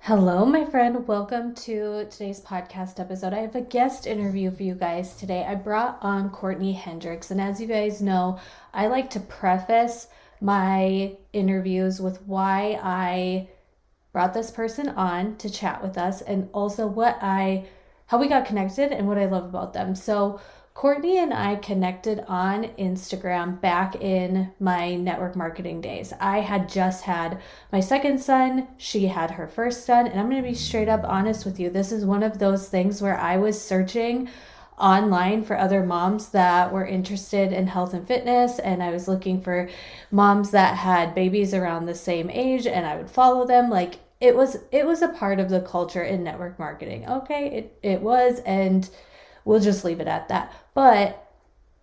Hello, my friend. Welcome to today's podcast episode. I have a guest interview for you guys today. I brought on Courtney Hendricks, and as you guys know, I like to preface my interviews with why I brought this person on to chat with us and also how we got connected and what I love about them. So, Courtney and I connected on Instagram back in my network marketing days. I had just had my second son, she had her first son, and I'm going to be straight up honest with you. This is one of those things where I was searching online for other moms that were interested in health and fitness, and I was looking for moms that had babies around the same age, and I would follow them. Like it was a part of the culture in network marketing. Okay, it was, and we'll just leave it at that. But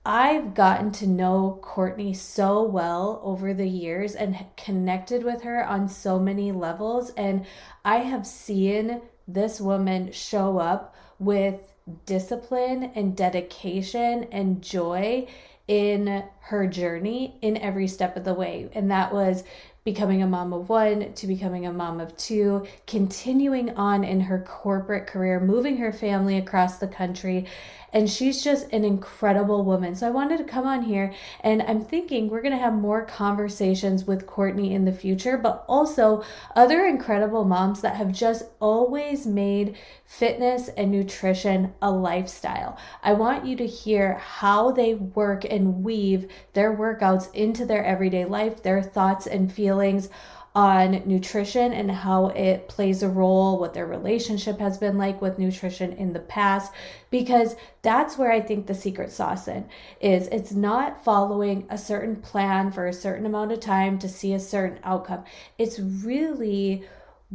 I've gotten to know Courtney so well over the years and connected with her on so many levels. And I have seen this woman show up with discipline and dedication and joy in her journey in every step of the way. And that was becoming a mom of one to becoming a mom of two, continuing on in her corporate career, moving her family across the country. And she's just an incredible woman. So I wanted to come on here, and I'm thinking we're going to have more conversations with Courtney in the future, but also other incredible moms that have just always made fitness and nutrition a lifestyle. I want you to hear how they work and weave their workouts into their everyday life, their thoughts and feelings on nutrition and how it plays a role, what their relationship has been like with nutrition in the past, because that's where I think the secret sauce is. It's not following a certain plan for a certain amount of time to see a certain outcome. It's really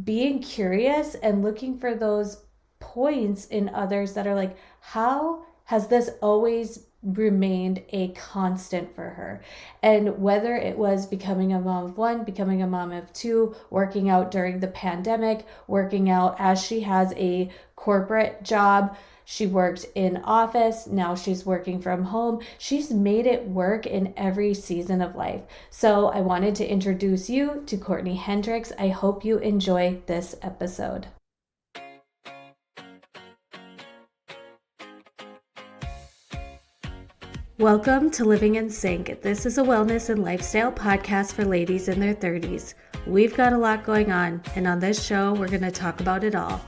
being curious and looking for those points in others that are like, how has this always remained a constant for her? And whether it was becoming a mom of one, becoming a mom of two, working out during the pandemic, working out as she has a corporate job, she worked in office, now she's working from home. She's made it work in every season of life. So I wanted to introduce you to Courtney Hendricks. I hope you enjoy this episode. Welcome to Living in Sync. This is a wellness and lifestyle podcast for ladies in their 30s. We've got a lot going on, and on this show, we're going to talk about it all.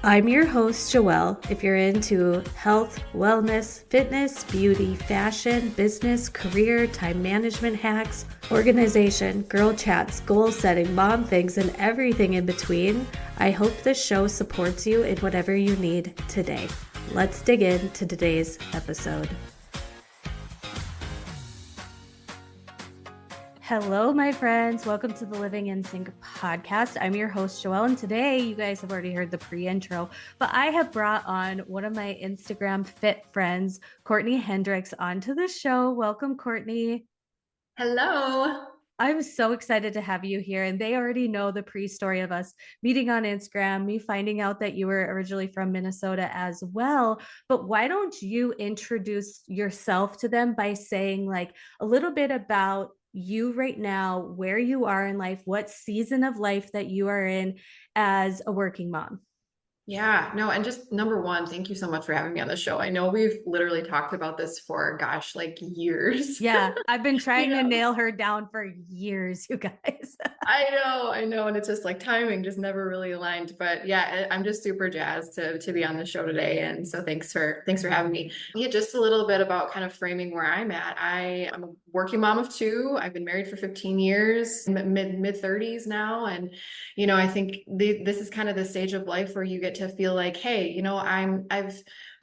I'm your host, Joelle. If you're into health, wellness, fitness, beauty, fashion, business, career, time management hacks, organization, girl chats, goal setting, mom things, and everything in between, I hope this show supports you in whatever you need today. Let's dig into today's episode. Hello, my friends. Welcome to the Living in Sync podcast. I'm your host, Joelle, and today you guys have already heard the pre-intro, but I have brought on one of my Instagram fit friends, Courtney Hendricks, onto the show. Welcome, Courtney. Hello. I'm so excited to have you here, and they already know the pre-story of us meeting on Instagram, me finding out that you were originally from Minnesota as well. But why don't you introduce yourself to them by saying like a little bit about you right now, where you are in life, what season of life that you are in as a working mom? Yeah, no, and just number one, thank you so much for having me on the show. I know we've literally talked about this for, gosh, like years. Yeah, I've been You trying to know, nail her down for years, you guys. I know, and it's just like timing just never really aligned. But yeah, I'm just super jazzed to be on the show today, and so thanks for having me. Yeah, just a little bit about kind of framing where I'm at. I'm a working mom of two. I've been married for 15 years, mid 30s now, and I think this is kind of the stage of life where you get to feel like, hey,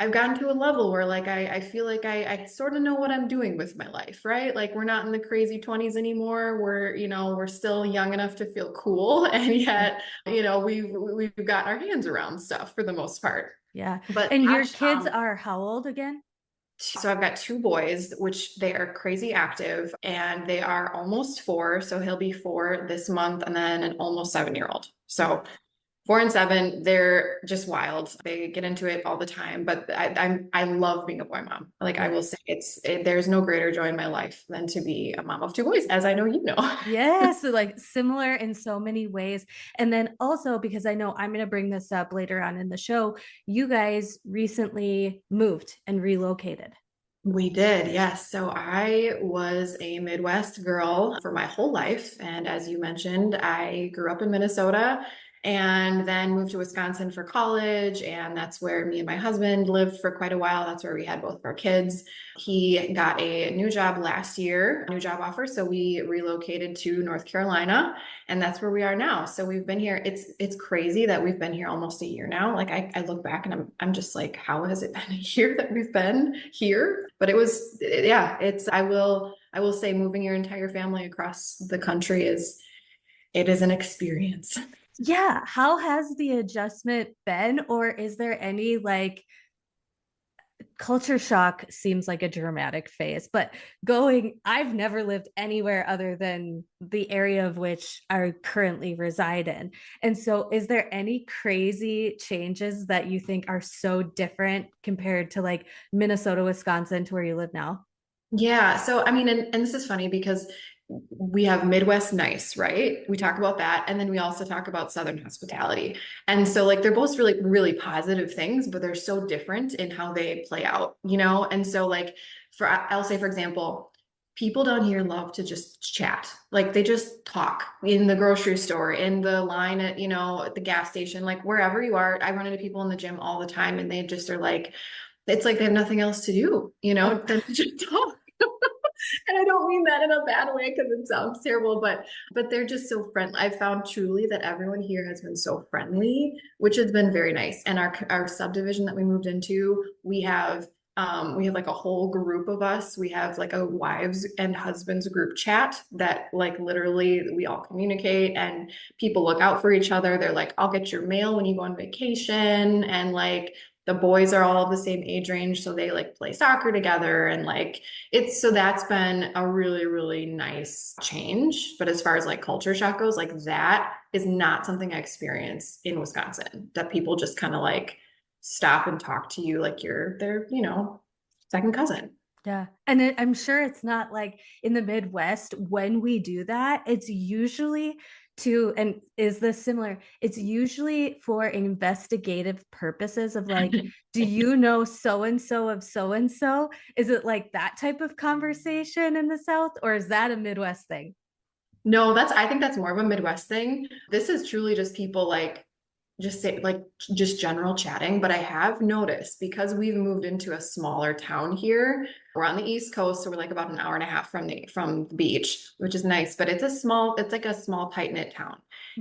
I've gotten to a level where like I feel like I sort of know what I'm doing with my life, right? Like we're not in the crazy 20s anymore. We're still young enough to feel cool. And yet, we've got our hands around stuff for the most part. Yeah. But And your gosh, kids are how old again? so I've got two boys, which they are crazy active and they are almost four. So he'll be four this month and then an almost 7-year-old. So 4 and 7, they're just wild. They get into it all the time. But I love being a boy mom. Like I Yeah. will say, there's no greater joy in my life than to be a mom of two boys, as I know you know. Yes, so like similar in so many ways. And then also, because I know I'm going to bring this up later on in the show, you guys recently moved and relocated. We did, yes. So I was a Midwest girl for my whole life. And as you mentioned, I grew up in Minnesota and then moved to Wisconsin for college. And that's where me and my husband lived for quite a while. That's where we had both of our kids. He got a new job last year, a new job offer. So we relocated to North Carolina, and that's where we are now. So we've been here. It's crazy that we've been here almost a year now. Like I look back and I'm just like, how has it been a year that we've been here? But it was, yeah, I will say moving your entire family across the country is an experience. Yeah. How has the adjustment been? Or is there any like culture shock seems like a dramatic phase, but I've never lived anywhere other than the area of which I currently reside in. And so, is there any crazy changes that you think are so different compared to like Minnesota, Wisconsin to where you live now? Yeah. So, I mean, and this is funny because we have Midwest nice, right? We talk about that. And then we also talk about Southern hospitality. And so, like, they're both really, really positive things, but they're so different in how they play out, you know? And so, like, I'll say, for example, people down here love to just chat. Like, they just talk in the grocery store, in the line at, at the gas station, like, wherever you are. I run into people in the gym all the time, and they just are like, it's like they have nothing else to do, Oh, than to just talk. And I don't mean that in a bad way because it sounds terrible, but they're just so friendly. I've found truly that everyone here has been so friendly, which has been very nice. And our subdivision that we moved into, we have like a whole group of us. We have like a wives and husbands group chat that like literally we all communicate and people look out for each other. They're like, I'll get your mail when you go on vacation. And like the boys are all of the same age range, so they like play soccer together and like that's been a really, really nice change. But as far as like culture shock goes, like that is not something I experience in Wisconsin, that people just kind of like stop and talk to you like you're their, second cousin. yeah. And I'm sure it's not like in the Midwest when we do that, it's usually and is this similar? It's usually for investigative purposes of like, do you know so and so of so and so? Is it like that type of conversation in the South, or is that a Midwest thing? No, I think that's more of a Midwest thing. This is truly just people like just say like just general chatting. But I have noticed because we've moved into a smaller town here. We're on the East Coast, so we're like about an hour and a half from the beach, which is nice. But it's like a small, tight-knit town.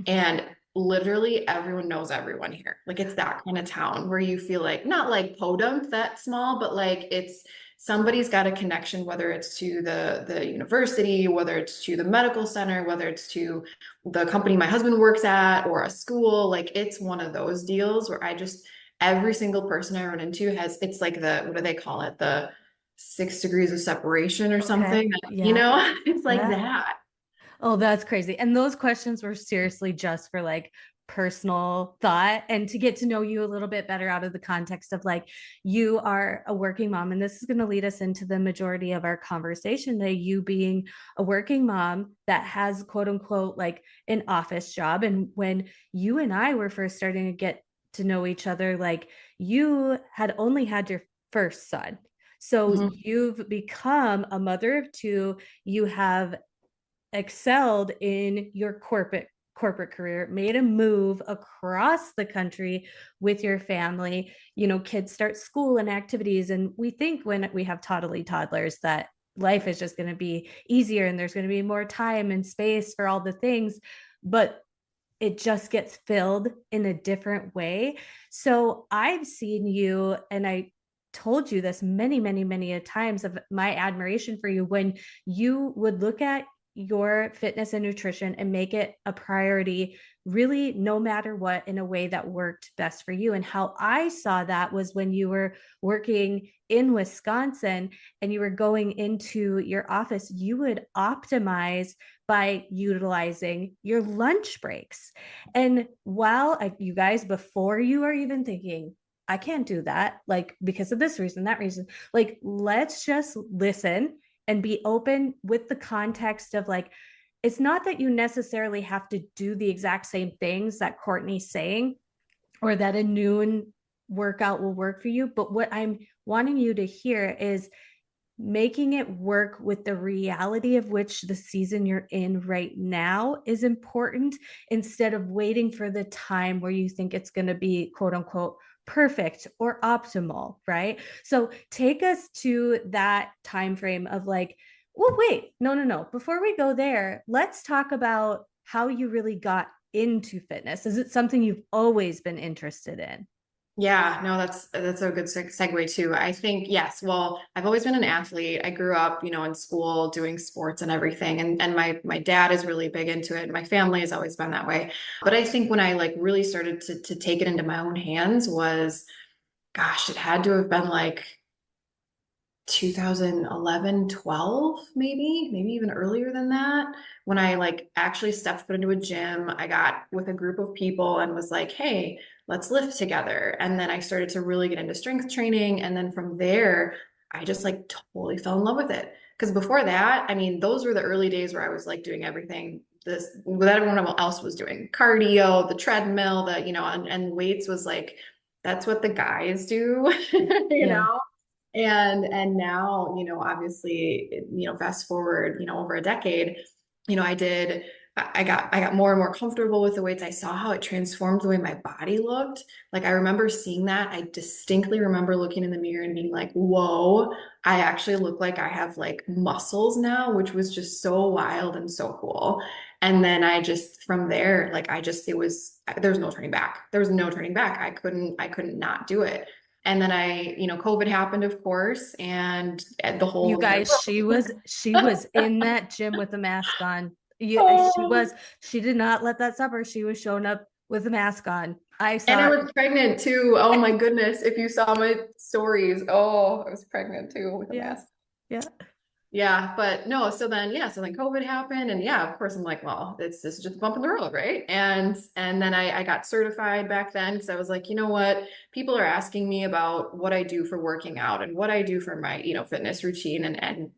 And literally everyone knows everyone here. Like it's that kind of town where you feel like not like podunk that small, but like it's somebody's got a connection, whether it's to the university, whether it's to the medical center, whether it's to the company my husband works at or a school. Like it's one of those deals where every single person I run into it's like what do they call it? The 6 degrees of separation or Okay. something, Yeah. it's like Yeah. that. Oh, that's crazy. And those questions were seriously just for like personal thought and to get to know you a little bit better out of the context of like you are a working mom. And this is going to lead us into the majority of our conversation today, you being a working mom that has quote unquote like an office job. And when you and I were first starting to get to know each other, like you had only had your first son. So Mhm. you've become a mother of two. You have excelled in your corporate career, made a move across the country with your family. Kids start school and activities, and we think when we have toddlers that life is just going to be easier and there's going to be more time and space for all the things, but it just gets filled in a different way. So I've seen you, and I told you this many, many, many a times of my admiration for you when you would look at your fitness and nutrition and make it a priority, really, no matter what, in a way that worked best for you. And how I saw that was when you were working in Wisconsin and you were going into your office, you would optimize by utilizing your lunch breaks. And while you guys, before you are even thinking, I can't do that, like, because of this reason, that reason, like, let's just listen and be open with the context of, like, it's not that you necessarily have to do the exact same things that Courtney's saying or that a noon workout will work for you. But what I'm wanting you to hear is making it work with the reality of which the season you're in right now is important, instead of waiting for the time where you think it's going to be quote unquote perfect or optimal, right? So take us to that time frame of, like, well, wait, no, before we go there, let's talk about how you really got into fitness. Is it something you've always been interested in? Yeah, no, that's a good segue too. I think yes. Well, I've always been an athlete. I grew up, in school doing sports and everything, and my dad is really big into it. My family has always been that way. But I think when I like really started to take it into my own hands was, gosh, it had to have been like 2011, 12, maybe even earlier than that. When I like actually stepped foot into a gym, I got with a group of people and was like, hey, let's lift together. And then I started to really get into strength training. And then from there, I just like totally fell in love with it. Because before that, I mean, those were the early days where I was like doing everything this that everyone else was doing: cardio, the treadmill, and weights was like, that's what the guys do, you Yeah. know? And now, obviously, fast forward, over a decade, I did, I got more and more comfortable with the weights. I saw how it transformed the way my body looked. Like I remember seeing that. I distinctly remember looking in the mirror and being like, whoa, I actually look like I have like muscles now, which was just so wild and so cool. And then I just from there, like there's no turning back. There was no turning back. I couldn't not do it. And then COVID happened, of course, and the You whole guys, she was in that gym with a mask on. She Oh, was, she did not let that stop her. She was showing up with a mask on. I and I saw it. was pregnant too. Oh my goodness. If you saw my stories, oh, I was pregnant too with a Yeah. mask. Yeah. Yeah, but no, so then COVID happened, and yeah, of course I'm like, well, this is just a bump in the road, right? And then I got certified back then because I was like, you know what? People are asking me about what I do for working out and what I do for my, fitness routine and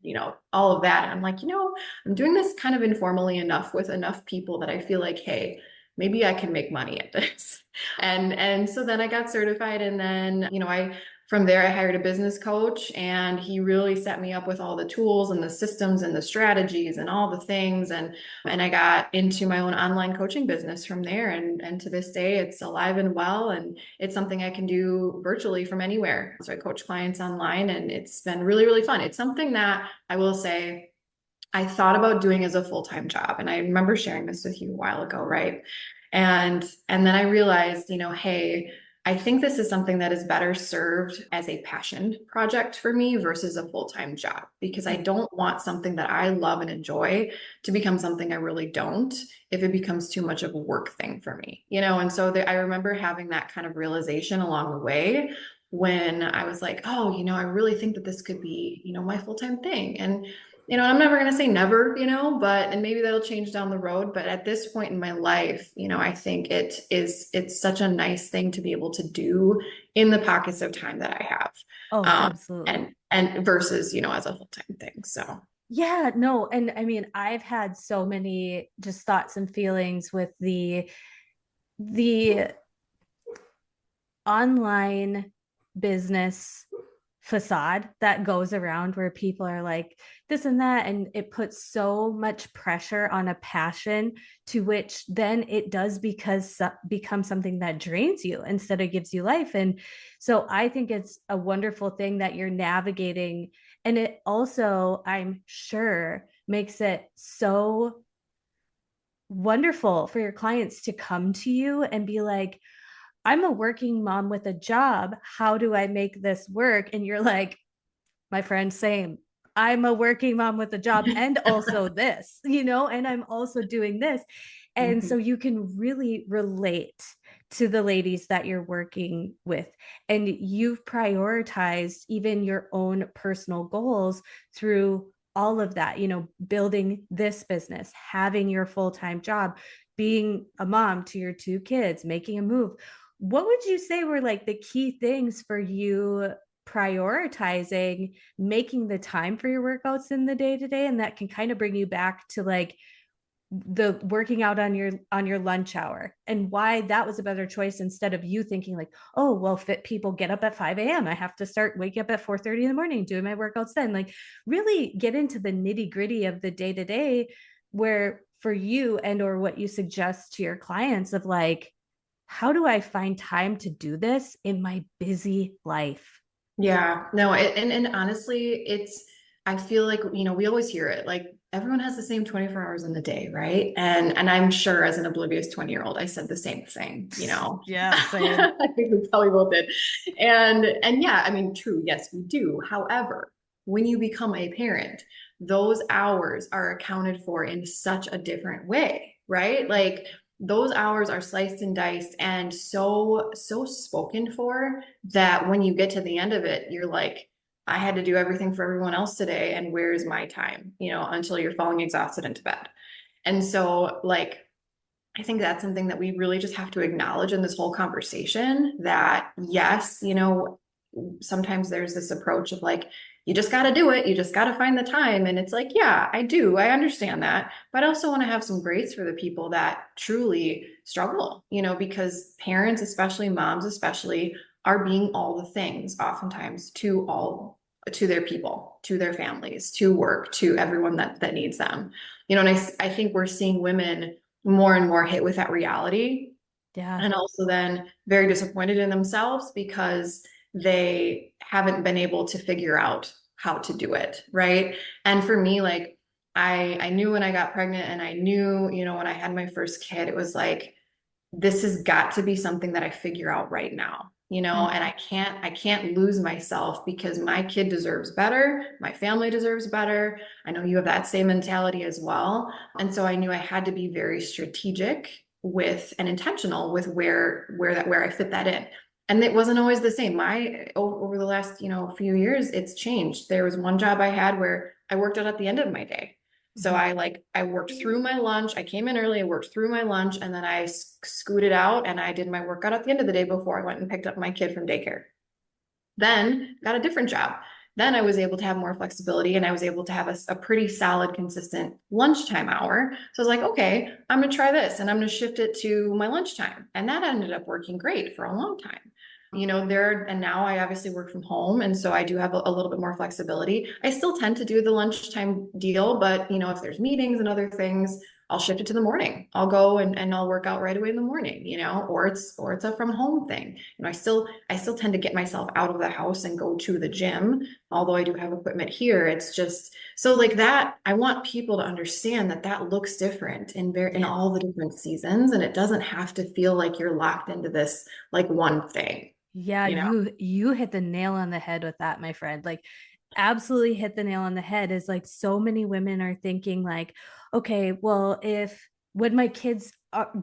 all of that. And I'm like, I'm doing this kind of informally enough with enough people that I feel like, hey, maybe I can make money at this. And so then I got certified, and then, I from there, I hired a business coach, and he really set me up with all the tools and the systems and the strategies and all the things. And I got into my own online coaching business from there. And to this day, it's alive and well, and it's something I can do virtually from anywhere. So I coach clients online, and it's been really, really fun. It's something that I will say I thought about doing as a full-time job. And I remember sharing this with you a while ago, right? And then I realized, hey, I think this is something that is better served as a passion project for me versus a full-time job, because I don't want something that I love and enjoy to become something I really don't if it becomes too much of a work thing for me, and so I remember having that kind of realization along the way when I was like, oh, I really think that this could be, my full-time thing. And I'm never going to say never, and maybe that'll change down the road. But at this point in my life, I think it's such a nice thing to be able to do in the pockets of time that I have. Oh, absolutely. And versus, as a full-time thing. So Yeah, no. And I mean, I've had so many just thoughts and feelings with the online business facade that goes around, where people are like this and that, and it puts so much pressure on a passion, to which then it does because become something that drains you instead of gives you life. And so I think it's a wonderful thing that you're navigating, and it also, I'm sure, makes it so wonderful for your clients to come to you and be like, I'm a working mom with a job. How do I make this work? And you're like, my friend, same. I'm a working mom with a job and also this, and I'm also doing this. And Mhm. so you can really relate to the ladies that you're working with. And you've prioritized even your own personal goals through all of that, building this business, having your full-time job, being a mom to your two kids, making a move. What would you say were like the key things for you prioritizing making the time for your workouts in the day to day? And that can kind of bring you back to like the working out on your lunch hour, and why that was a better choice instead of you thinking like, oh well, fit people get up at 5 a.m. I have to start waking up at 4:30 in the morning doing my workouts then. Like, really get into the nitty gritty of the day to day, where for you and or what you suggest to your clients of like, how do I find time to do this in my busy life? Yeah, no, and honestly, I feel like, we always hear it, like everyone has the same 24 hours in the day, right? And I'm sure as an oblivious 20-year-old, I said the same thing, Yeah, same. I think we probably both did. And yeah, I mean, true, yes, we do. However, when you become a parent, those hours are accounted for in such a different way, right? Like those hours are sliced and diced and so spoken for that when you get to the end of it, you're like, I had to do everything for everyone else today, and where's my time, until you're falling exhausted into bed. And so, like, I think that's something that we really just have to acknowledge in this whole conversation that, yes, sometimes there's this approach of like, you just got to do it. You just got to find the time. And it's like, yeah, I do. I understand that. But I also want to have some grace for the people that truly struggle, because parents, especially moms, especially, are being all the things oftentimes to their people, to their families, to work, to everyone that needs them. And I think we're seeing women more and more hit with that reality, Yeah. and also then very disappointed in themselves because they haven't been able to figure out how to do it, right? And for me, like I knew when I got pregnant, and I knew, when I had my first kid, it was like, this has got to be something that I figure out right now, and I can't lose myself because my kid deserves better. My family deserves better. I know you have that same mentality as well. And so I knew I had to be very strategic with and intentional with where I fit that in. And it wasn't always the same. Over the last, few years, it's changed. There was one job I had where I worked out at the end of my day. So Mhm. I worked through my lunch. I came in early, I worked through my lunch, and then I scooted out and I did my workout at the end of the day before I went and picked up my kid from daycare. Then got a different job. Then I was able to have more flexibility, and I was able to have a pretty solid, consistent lunchtime hour. So I was like, okay, I'm going to try this and I'm going to shift it to my lunchtime. And that ended up working great for a long time. And now I obviously work from home. And so I do have a little bit more flexibility. I still tend to do the lunchtime deal, but if there's meetings and other things, I'll shift it to the morning. I'll go and I'll work out right away in the morning, or it's a from home thing. I still tend to get myself out of the house and go to the gym, although I do have equipment here. It's just so like that. I want people to understand that that looks different in Yeah. all the different seasons, and it doesn't have to feel like you're locked into this like one thing, Yeah, you know? you hit the nail on the head with that, my friend. Like, absolutely hit the nail on the head. Is like, so many women are thinking like, okay, well, if when my kids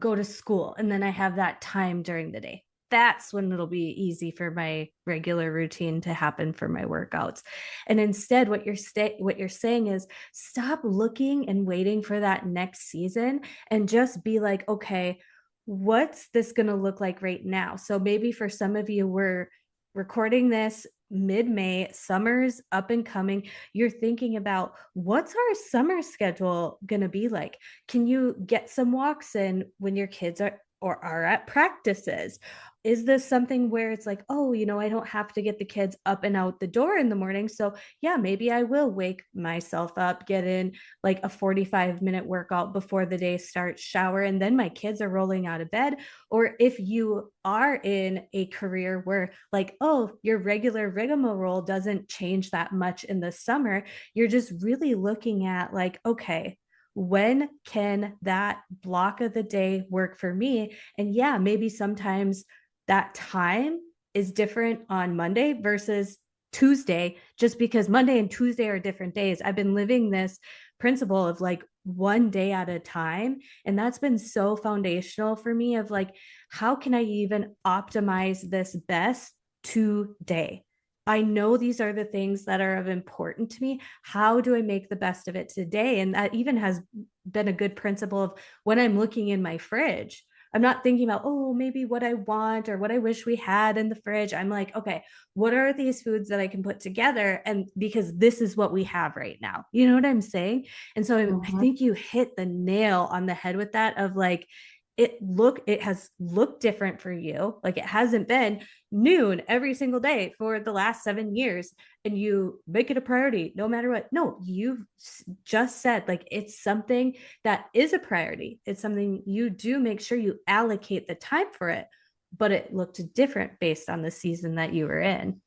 go to school and then I have that time during the day, that's when it'll be easy for my regular routine to happen for my workouts. And instead, what you're saying is, stop looking and waiting for that next season, and just be like, okay, what's this going to look like right now? So maybe for some of you, we're recording this mid-May, summer's up and coming. You're thinking about, what's our summer schedule going to be like? Can you get some walks in when your kids are at practices? Is this something where it's like, oh, I don't have to get the kids up and out the door in the morning, so yeah, maybe I will wake myself up, get in like a 45-minute workout before the day starts, shower, and then my kids are rolling out of bed. Or if you are in a career where like, oh, your regular rigmarole doesn't change that much in the summer, you're just really looking at like, okay, when can that block of the day work for me? And yeah, maybe sometimes that time is different on Monday versus Tuesday just because Monday and Tuesday are different days. I've been living this principle of like one day at a time. And that's been so foundational for me of like, how can I even optimize this best today? I know these are the things that are of important to me. How do I make the best of it today? And that even has been a good principle of when I'm looking in my fridge. I'm not thinking about, oh, maybe what I want or what I wish we had in the fridge. I'm like, okay, what are these foods that I can put together? And because this is what we have right now. You know what I'm saying? And so I Mhm. think you hit the nail on the head with that of like, it has looked different for you. Like it hasn't been noon every single day for the last 7 years and you make it a priority no matter what. No, you've just said like it's something that is a priority. It's something you do make sure you allocate the time for it, but it looked different based on the season that you were in.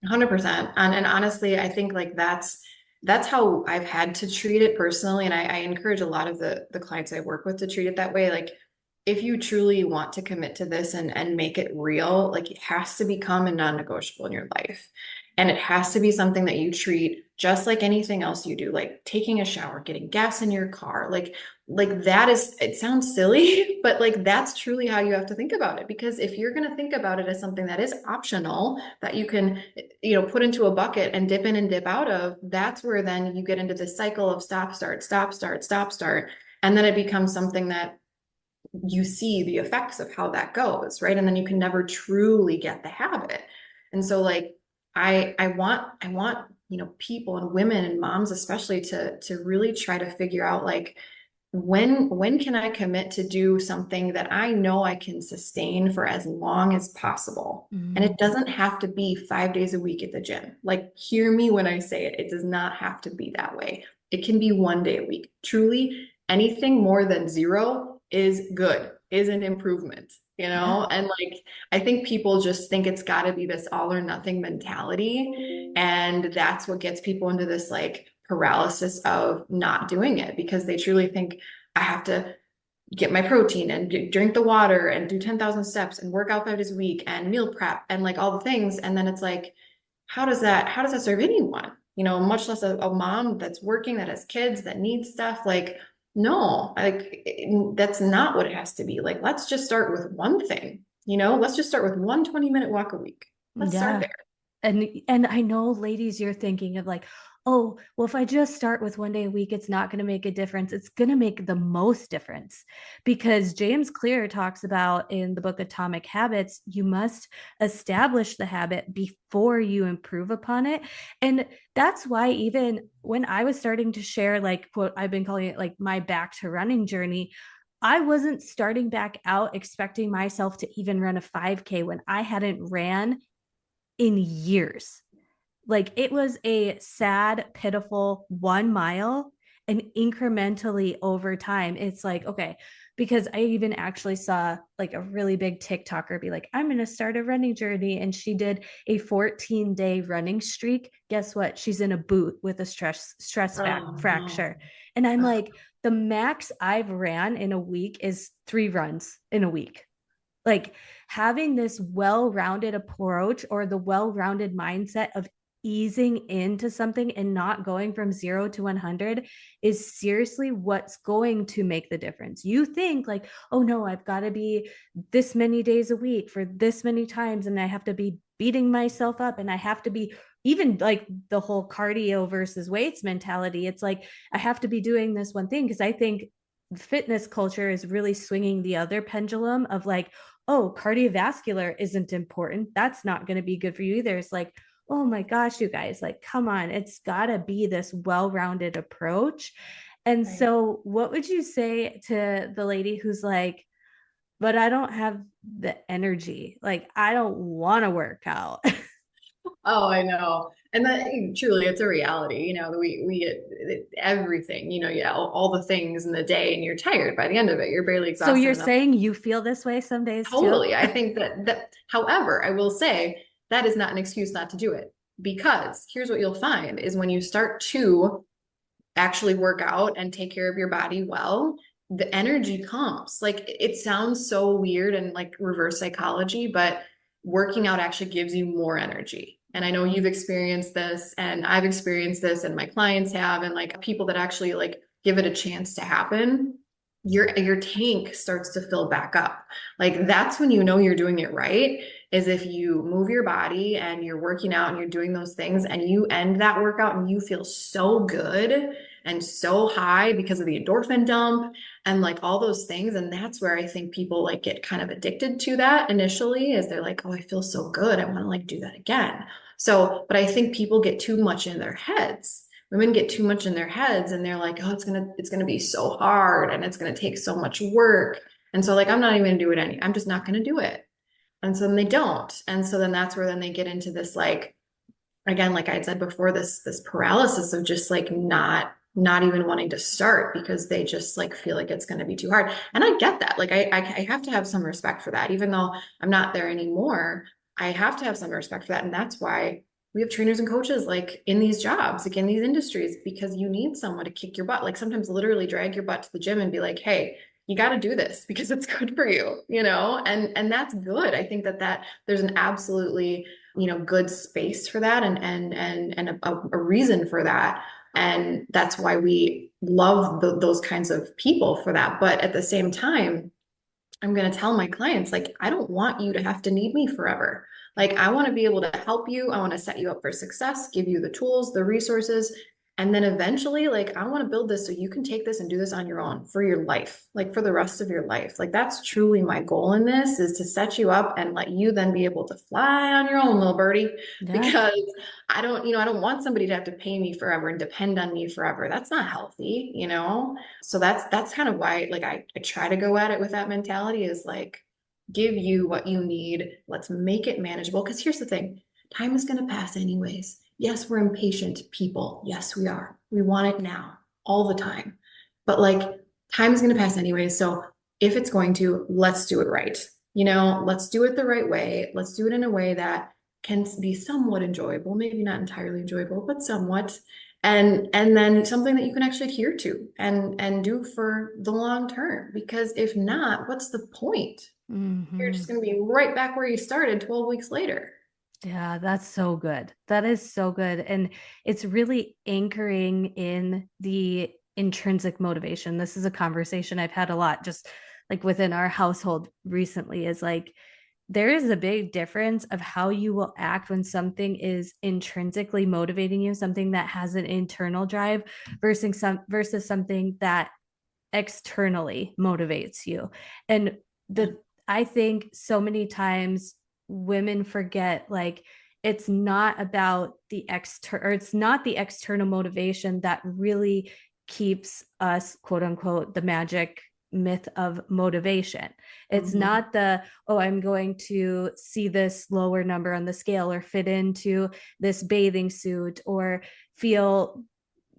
100%. And honestly, I think like that's how I've had to treat it personally. And I encourage a lot of the clients I work with to treat it that way. Like if you truly want to commit to this and make it real, like it has to become a non-negotiable in your life. And it has to be something that you treat just like anything else you do, like taking a shower, getting gas in your car, like that is, it sounds silly, but like that's truly how you have to think about it. Because if you're going to think about it as something that is optional, that you can, put into a bucket and dip in and dip out of, that's where then you get into this cycle of stop, start, stop, start, stop, start. And then it becomes something that you see the effects of how that goes, right? And then you can never truly get the habit. And so like I want people and women and moms especially to really try to figure out like when can I commit to do something that I know I can sustain for as long as possible? And Mm, it doesn't have to be 5 days a week at the gym. Like, hear me when I say it. It does not have to be that way. It can be 1 day a week. Truly, anything more than zero is good, is an improvement, yeah. And like, I think people just think it's got to be this all or nothing mentality. And that's what gets people into this like paralysis of not doing it because they truly think I have to get my protein and drink the water and do 10,000 steps and work out 5 days a week and meal prep and like all the things. And then it's like, how does that serve anyone? Much less a mom that's working, that has kids, that needs stuff. Like, no, like that's not what it has to be. Like, let's just start with one thing, let's just start with one 20-minute walk a week. Let's start Yeah. there. And I know ladies you're thinking of like, oh, well if I just start with 1 day a week it's not going to make a difference. It's going to make the most difference because James Clear talks about in the book Atomic Habits, you must establish the habit before you improve upon it. And that's why even when I was starting to share like what I've been calling it like my back to running journey, I wasn't starting back out expecting myself to even run a 5K when I hadn't ran in years. Like it was a sad, pitiful 1 mile and incrementally over time. It's like, okay, because I even actually saw like a really big TikToker be like, I'm going to start a running journey. And she did a 14-day running streak. Guess what? She's in a boot with a stress back Oh no. fracture. And I'm like, the max I've ran in a week is 3 runs in a week. Like having this well-rounded approach or the well-rounded mindset of easing into something and not going from 0 to 100 is seriously what's going to make the difference. You think like, oh no, I've got to be this many days a week for this many times and I have to be beating myself up and I have to be even like the whole cardio versus weights mentality. It's like I have to be doing this one thing because I think fitness culture is really swinging the other pendulum of like, oh, cardiovascular isn't important. That's not going to be good for you either. It's like, oh my gosh, you guys, like, come on, it's got to be this well rounded approach. And Right. so, what would you say to the lady who's like, but I don't have the energy? Like, I don't want to work out. Oh, I know. And that truly it's a reality, we get everything, yeah, all the things in the day and you're tired by the end of it. You're barely So, exhausted you're enough. saying you feel this way some days too? Totally. I think that however, I will say that is not an excuse not to do it because here's what you'll find is when you start to actually work out and take care of your body well, the energy comes. Like it sounds so weird and like reverse psychology, but working out actually gives you more energy. and I know you've experienced this and I've experienced this and my clients have, and like people that actually like give it a chance to happen, your tank starts to fill back up. Like that's when you know you're doing it right, is if you move your body and you're working out and you're doing those things and you end that workout and you feel so good and so high because of the endorphin dump and like all those things. And that's where I think people like get kind of addicted to that initially, is they're like, oh, I feel so good, I want to like do that again. So, but I think people get too much in their heads. Women get too much in their heads and they're like, oh, it's gonna be so hard and it's gonna take so much work. And so like I'm not even gonna do it I'm just not gonna do it. And so then they don't. And so then that's where then they get into this like, again, like I had said before, this paralysis of just like not even wanting to start because they just like feel like it's going to be too hard. And I get that. Like I have to have some respect for that, even though I'm not there anymore. I have to have some respect for that, and that's why we have trainers and coaches like in these jobs, like in these industries, because you need someone to kick your butt. Like sometimes literally drag your butt to the gym and be like, hey, you got to do this because it's good for you, you know? And that's good. I think that there's an absolutely, you know, good space for that, and a reason for that. And that's why we love those kinds of people for that. But at the same time, I'm going to tell my clients, like, I don't want you to have to need me forever. Like, I want to be able to help you. I want to set you up for success, give you the tools, the resources. And then eventually, like, I want to build this so you can take this and do this on your own for your life, like for the rest of your life. Like, that's truly my goal in this, is to set you up and let you then be able to fly on your own, little birdie. Yeah. Because I don't want somebody to have to pay me forever and depend on me forever. That's not healthy, you know? So that's kind of why like I try to go at it with that mentality, is like give you what you need. Let's make it manageable. Because here's the thing, time is going to pass anyways. Yes, we're impatient people. Yes, we are. We want it now all the time. But like time is going to pass anyways. So if it's going to, let's do it right. You know, let's do it the right way. Let's do it in a way that can be somewhat enjoyable, maybe not entirely enjoyable, but somewhat, and then something that you can actually adhere to and do for the long term. Because if not, what's the point? You're Hmm. just going to be right back where you started 12 weeks later. Yeah, that's so good. That is so good. And it's really anchoring in the intrinsic motivation. This is a conversation I've had a lot just like within our household recently, is like there is a big difference of how you will act when something is intrinsically motivating you, something that has an internal drive versus something that externally motivates you. And the I think so many times women forget, like, it's not about the external, or it's not the external motivation that really keeps us, quote unquote, the magic myth of motivation. It's Mhm. not the, oh, I'm going to see this lower number on the scale or fit into this bathing suit or feel,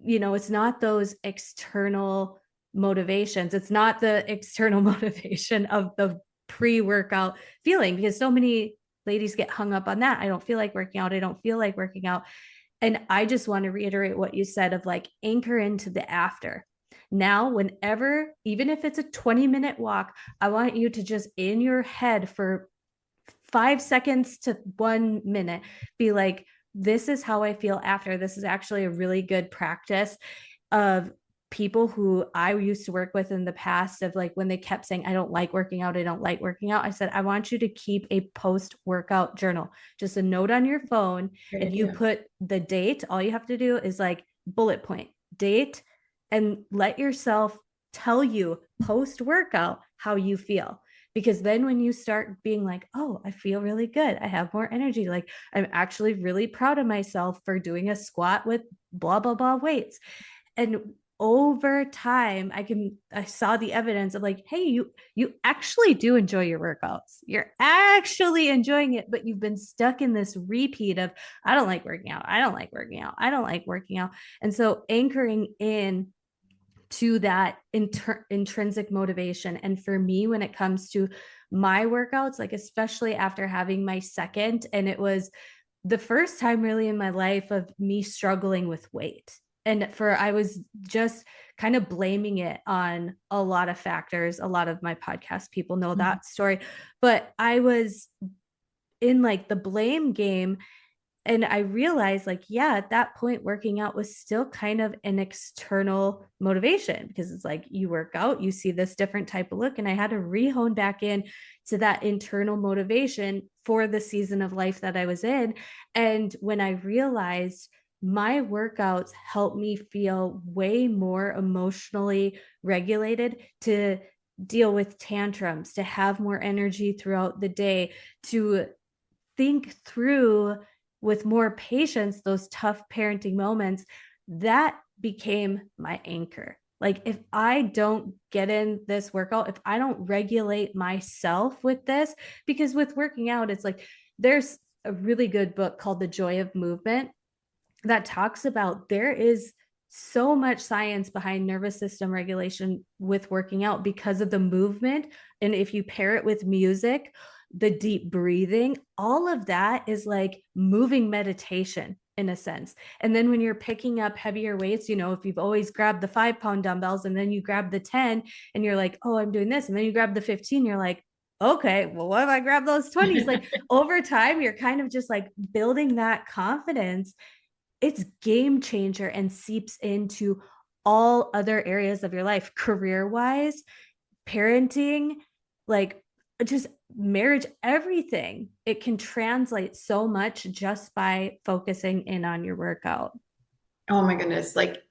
it's not those external motivations. It's not the external motivation of the pre-workout feeling, because so many ladies get hung up on that. I don't feel like working out. I don't feel like working out. And I just want to reiterate what you said of like anchor into the after. Now, whenever, even if it's a 20-minute walk, I want you to just in your head for 5 seconds to 1 minute be like, this is how I feel after. This is actually a really good practice of people who I used to work with in the past, of like when they kept saying, I don't like working out, I don't like working out. I said, I want you to keep a post workout journal, just a note on your phone. Great And you idea. put the date. All you have to do is like bullet point date, and let yourself tell you post workout how you feel. Because then when you start being like, oh, I feel really good, I have more energy, like I'm actually really proud of myself for doing a squat with blah blah blah weights. And over time, I saw the evidence of like, hey, you actually do enjoy your workouts, you're actually enjoying it, but you've been stuck in this repeat of, I don't like working out, I don't like working out, I don't like working out. And so anchoring in to that intrinsic motivation. And for me, when it comes to my workouts, like especially after having my second, and it was the first time really in my life of me struggling with weight. And I was just kind of blaming it on a lot of factors. A lot of my podcast people know Mhm. that story, but I was in like the blame game. And I realized, like, yeah, at that point, working out was still kind of an external motivation because it's like you work out, you see this different type of look. And I had to rehone back in to that internal motivation for the season of life that I was in. And when I realized my workouts helped me feel way more emotionally regulated to deal with tantrums, to have more energy throughout the day, to think through with more patience those tough parenting moments, that became my anchor. Like, if I don't get in this workout, if I don't regulate myself with this, because with working out, it's like there's a really good book called The Joy of Movement that talks about there is so much science behind nervous system regulation with working out because of the movement. And if you pair it with music, the deep breathing, all of that is like moving meditation in a sense. And then when you're picking up heavier weights, if you've always grabbed the 5 pound dumbbells and then you grab the 10 and you're like, oh, I'm doing this. And then you grab the 15, you're like, okay, well, what if I grab those 20s? Like over time, you're kind of just like building that confidence. It's game changer and seeps into all other areas of your life, career wise, parenting, like just marriage, everything. It can translate so much just by focusing in on your workout. Oh my goodness. Like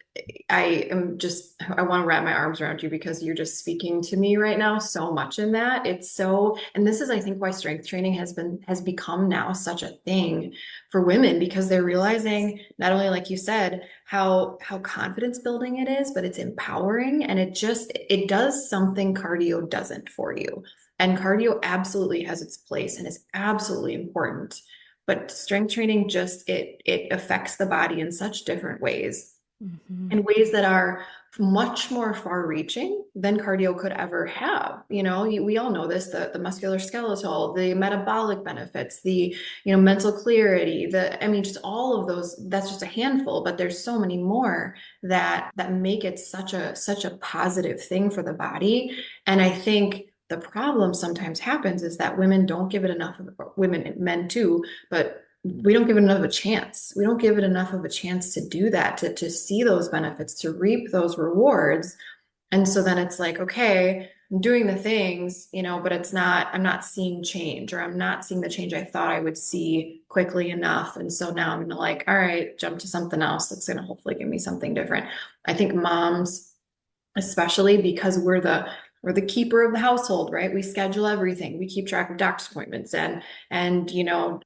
I want to wrap my arms around you because you're just speaking to me right now so much in that. And this is, I think, why strength training has become now such a thing for women because they're realizing not only, like you said, how confidence building it is, but it's empowering and it does something cardio doesn't for you. And cardio absolutely has its place and is absolutely important. But strength training it affects the body in such different ways, Mm-hmm. in ways that are much more far reaching than cardio could ever have. We all know this, the musculoskeletal, the metabolic benefits, the, mental clarity, just all of those, that's just a handful, but there's so many more that make it such a positive thing for the body. And I think the problem sometimes happens is that women don't give it enough of, women and men too, but we don't give it enough of a chance. We don't give it enough of a chance to do that, to see those benefits, to reap those rewards. And so then it's like, okay, I'm doing the things, but I'm not seeing change, or I'm not seeing the change I thought I would see quickly enough. And so now I'm gonna like, all right, jump to something else that's gonna hopefully give me something different. I think moms, especially because we're the keeper of the household, right? We schedule everything. We keep track of doctor's appointments and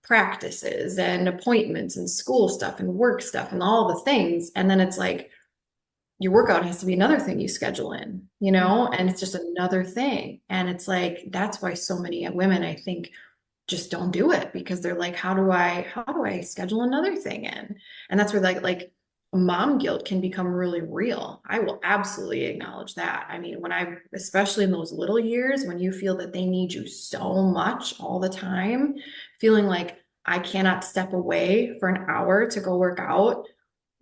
practices and appointments and school stuff and work stuff and all the things. And then it's like your workout has to be another thing you schedule in, and it's just another thing. And it's like that's why so many women, I think, just don't do it because they're like, how do I schedule another thing in? And that's where like mom guilt can become really real. I will absolutely acknowledge that. I mean, especially in those little years, when you feel that they need you so much all the time, feeling like I cannot step away for an hour to go work out,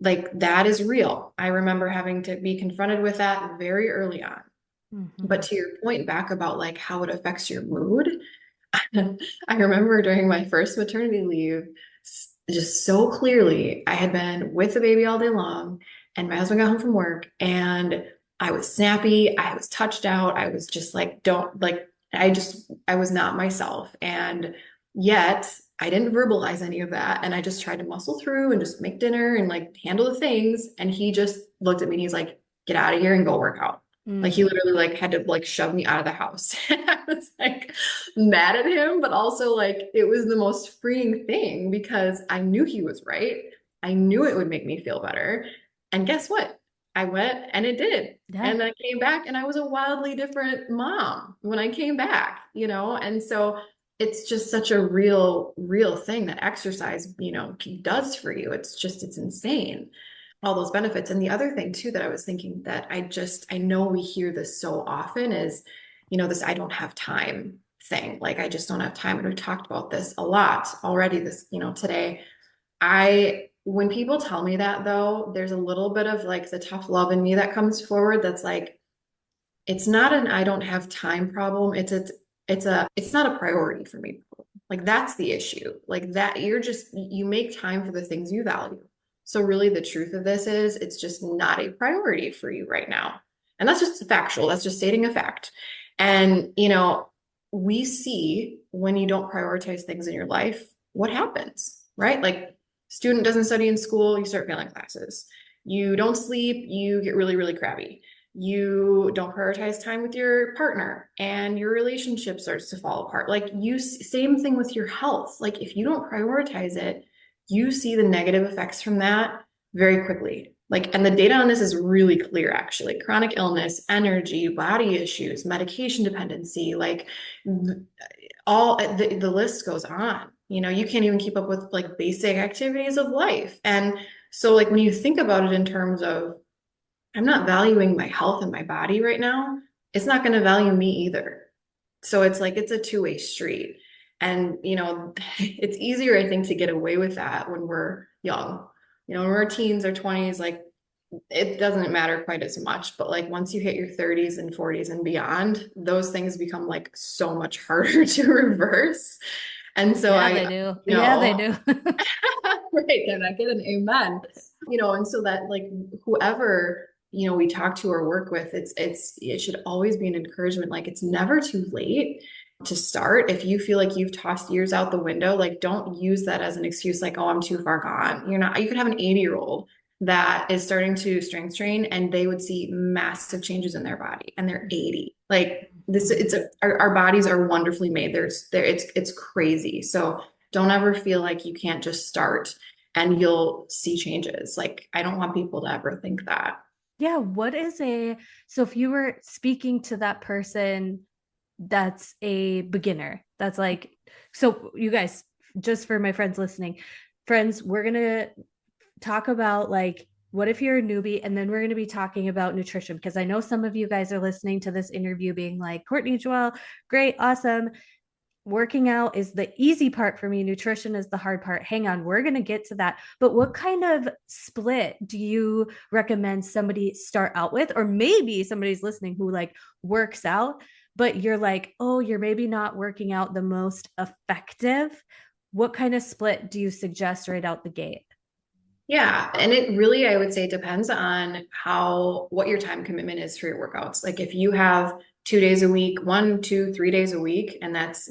like that is real. I remember having to be confronted with that very early on. But Mm-hmm. to your point back about like how it affects your mood, I remember during my first maternity leave, just so clearly, I had been with the baby all day long, and my husband got home from work, and I was snappy, I was touched out, I was just like, don't like, I was not myself. And yet, I didn't verbalize any of that. And I just tried to muscle through and just make dinner and like handle the things. And he just looked at me and he's like, get out of here and go work out. Like he Mm. literally like had to like shove me out of the house. I was like mad at him, but also like it was the most freeing thing because I knew he was right. I knew it would make me feel better. And guess what? I went and it did. Yeah. And then I came back and I was a wildly different mom when I came back, And so it's just such a real thing that exercise, does for you. It's insane, all those benefits. And the other thing too that I was thinking that I know we hear this so often is, this I don't have time thing. Like I just don't have time. And we've talked about this a lot already today. When people tell me that though, there's a little bit of like the tough love in me that comes forward. That's like, it's not an I don't have time problem. It's not a priority for me. Like that's the issue. Like that you make time for the things you value. So really the truth of this is it's just not a priority for you right now. And that's just factual. That's just stating a fact. And, we see when you don't prioritize things in your life, what happens, right? Like student doesn't study in school, you start failing classes. You don't sleep, you get really, really crabby. You don't prioritize time with your partner and your relationship starts to fall apart. Like same thing with your health. Like if you don't prioritize it, you see the negative effects from that very quickly. Like, and the data on this is really clear, actually. Chronic illness, energy, body issues, medication dependency, like all the list goes on. You can't even keep up with like basic activities of life. And so, like, when you think about it in terms of, I'm not valuing my health and my body right now, it's not going to value me either. So it's like it's a two-way street. And, it's easier, I think, to get away with that when we're young. When we're teens or 20s, like it doesn't matter quite as much. But like once you hit your 30s and 40s and beyond, those things become like so much harder to reverse. And so Yeah, I they do. Yeah, they know, do. right, then I get an amen. And so that like whoever we talk to or work with, it should always be an encouragement. Like it's never too late to start. If you feel like you've tossed years out the window, like don't use that as an excuse, like, oh, I'm too far gone. You're not, you could have an 80-year-old that is starting to strength train and they would see massive changes in their body and they're 80. Like this, our bodies are wonderfully made. It's crazy. So don't ever feel like you can't just start and you'll see changes. Like I don't want people to ever think that. Yeah, so if you were speaking to that person that's a beginner, that's like, so you guys, just for my friends listening, friends, we're going to talk about like, what if you're a newbie? And then we're going to be talking about nutrition because I know some of you guys are listening to this interview being like, Courtney, Joelle, great, awesome. Working out is the easy part for me. Nutrition is the hard part. Hang on, we're going to get to that. But what kind of split do you recommend somebody start out with? Or maybe somebody's listening who like works out, but you're like, oh, you're maybe not working out the most effective. What kind of split do you suggest right out the gate? Yeah, and it really, I would say, depends on what your time commitment is for your workouts. Like if you have 2 days a week, 1, 2, 3 days a week, and that's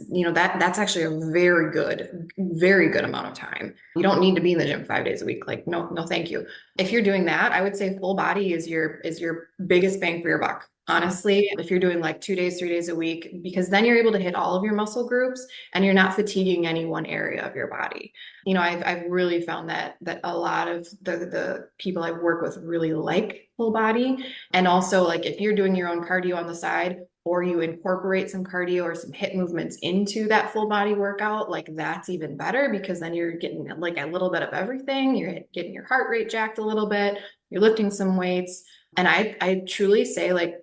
actually a very good amount of time. You don't need to be in the gym 5 days a week. Like no, no, thank you. If you're doing that, I would say full body is your biggest bang for your buck. Honestly, if you're doing like 2 days, 3 days a week, because then you're able to hit all of your muscle groups and you're not fatiguing any one area of your body. I've really found that a lot of the people I work with really like full body. And also like if you're doing your own cardio on the side or you incorporate some cardio or some hip movements into that full body workout, like that's even better because then you're getting like a little bit of everything. You're getting your heart rate jacked a little bit, you're lifting some weights. And I truly say like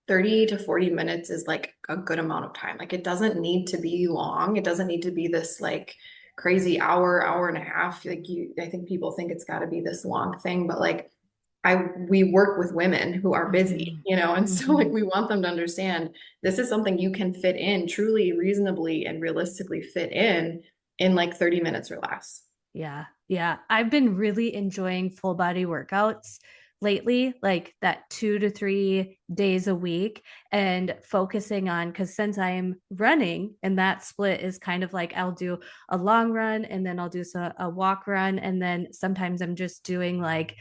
30 to 40 minutes is like a good amount of time. Like it doesn't need to be long. It doesn't need to be this like crazy hour and a half. I think people think it's got to be this long thing, but like we work with women who are busy, and so like we want them to understand this is something you can fit in truly reasonably and realistically fit in like 30 minutes or less. Yeah. Yeah. I've been really enjoying full body workouts lately, like that 2 to 3 days a week, and focusing on because since I am running and that split is kind of like I'll do a long run and then I'll do a walk run. And then sometimes I'm just doing like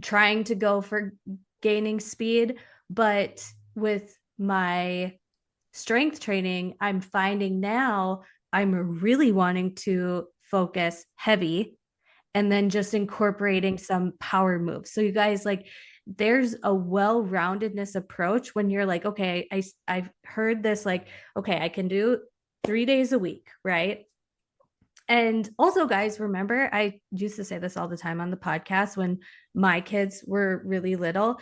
trying to go for gaining speed. But with my strength training, I'm finding now I'm really wanting to focus heavy and then just incorporating some power moves. So you guys like there's a well-roundedness approach when you're like, okay, I've heard this like, okay, I can do 3 days a week, right? And also, guys, remember, I used to say this all the time on the podcast when my kids were really little.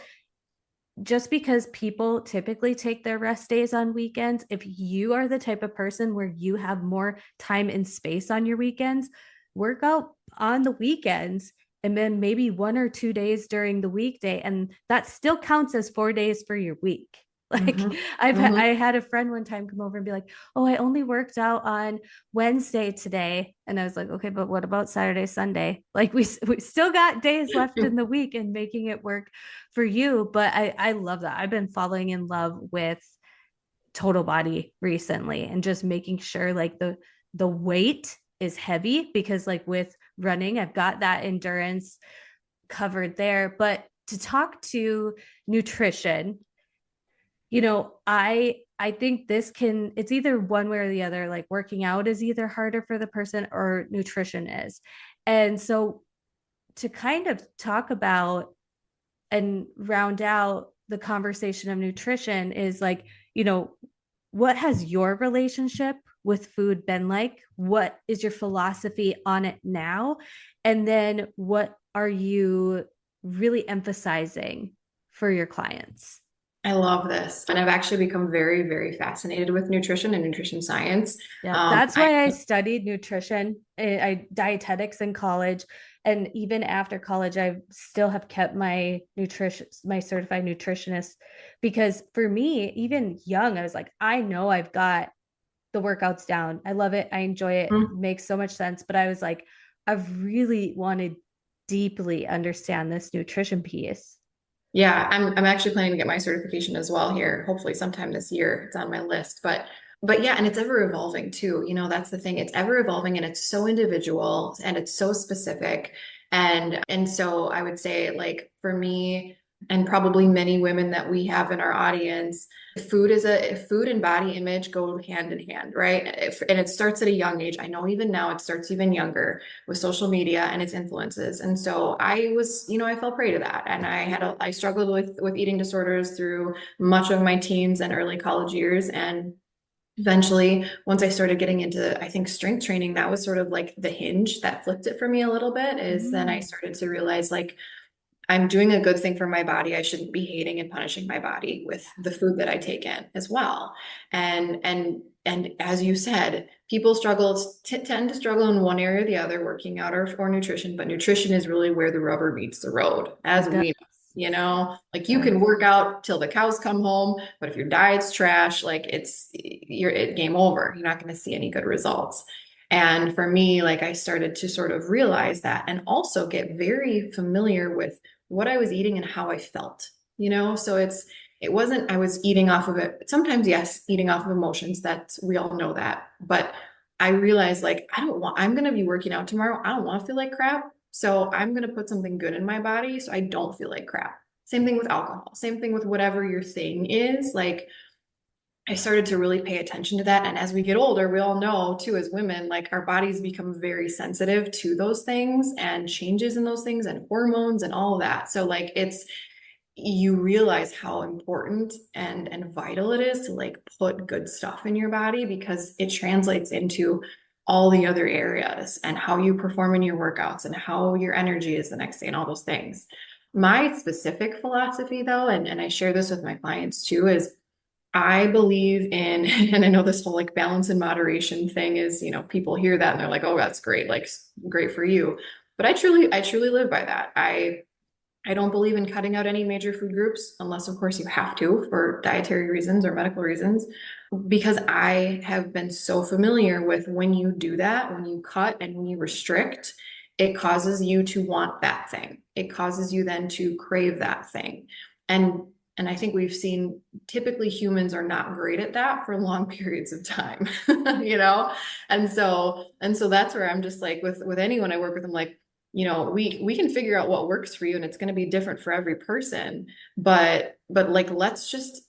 Just because people typically take their rest days on weekends, if you are the type of person where you have more time and space on your weekends, work out on the weekends and then maybe 1 or 2 days during the weekday. And that still counts as 4 days for your week. Like Hmm. I Hmm. had a friend one time come over and be like, "Oh, I only worked out on Wednesday today." And I was like, "Okay, but what about Saturday, Sunday?" Like we still got days left in the week and making it work for you. But I love that. I've been falling in love with total body recently and just making sure like the weight is heavy because like with running, I've got that endurance covered there. But to talk to nutrition, I think this can, it's either one way or the other. Like working out is either harder for the person or nutrition is. And so to kind of talk about and round out the conversation of nutrition is like, you know, what has your relationship with food been like? What is your philosophy on it now? And then what are you really emphasizing for your clients? I love this. And I've actually become very, very fascinated with nutrition and nutrition science. Yeah, that's I why I studied nutrition. I dietetics in college, and even after college, I still have kept my certified nutritionist, because for me, even young, I was like, I know I've got the workouts down. I love it. I enjoy it. It makes so much sense. But I was like, I've really wanted deeply understand this nutrition piece. Yeah, I'm actually planning to get my certification as well here, hopefully sometime this year. It's on my list. But yeah, and it's ever evolving too. That's the thing. It's ever evolving and it's so individual and it's so specific. And so I would say like for me and probably many women that we have in our audience, food and body image go hand in hand, right? And it starts at a young age. I know even now it starts even younger with social media and its influences. And so I was, I fell prey to that. And I struggled with eating disorders through much of my teens and early college years. And eventually, once I started getting into, I think, strength training, that was sort of like the hinge that flipped it for me a little bit, is then I Mm. started to realize like I'm doing a good thing for my body. I shouldn't be hating and punishing my body with the food that I take in as well. And as you said, people tend to struggle in one area or the other, working out or nutrition, but nutrition is really where the rubber meets the road, as It does. we know. Like you can Does. work out till the cows come home, but if your diet's trash, like you're game over. You're not going to see any good results. And for me, like I started to sort of realize that and also get very familiar with what I was eating and how I felt. So it wasn't I was eating off of it. Sometimes, yes, eating off of emotions, that's we all know that. But I realized like I'm gonna be working out tomorrow. I don't want to feel like crap. So I'm gonna put something good in my body so I don't feel like crap. Same thing with alcohol, same thing with whatever your thing is. Like I started to really pay attention to that. And as we get older, we all know too, as women, like our bodies become very sensitive to those things and changes in those things and hormones and all of that. So like you realize how important and vital it is to like put good stuff in your body because it translates into all the other areas and how you perform in your workouts and how your energy is the next day and all those things. My specific philosophy though, and I share this with my clients too, is I believe in, and I know this whole like balance and moderation thing is, people hear that and they're like, oh, that's great, like great for you. But I truly live by that. I don't believe in cutting out any major food groups unless, of course, you have to for dietary reasons or medical reasons, because I have been so familiar with when you do that, when you cut and when you restrict, it causes you to want that thing. It causes you then to crave that thing. And and I think we've seen typically humans are not great at that for long periods of time, you know? And so that's where I'm just like with anyone I work with, I'm like, we can figure out what works for you and it's going to be different for every person, but like let's just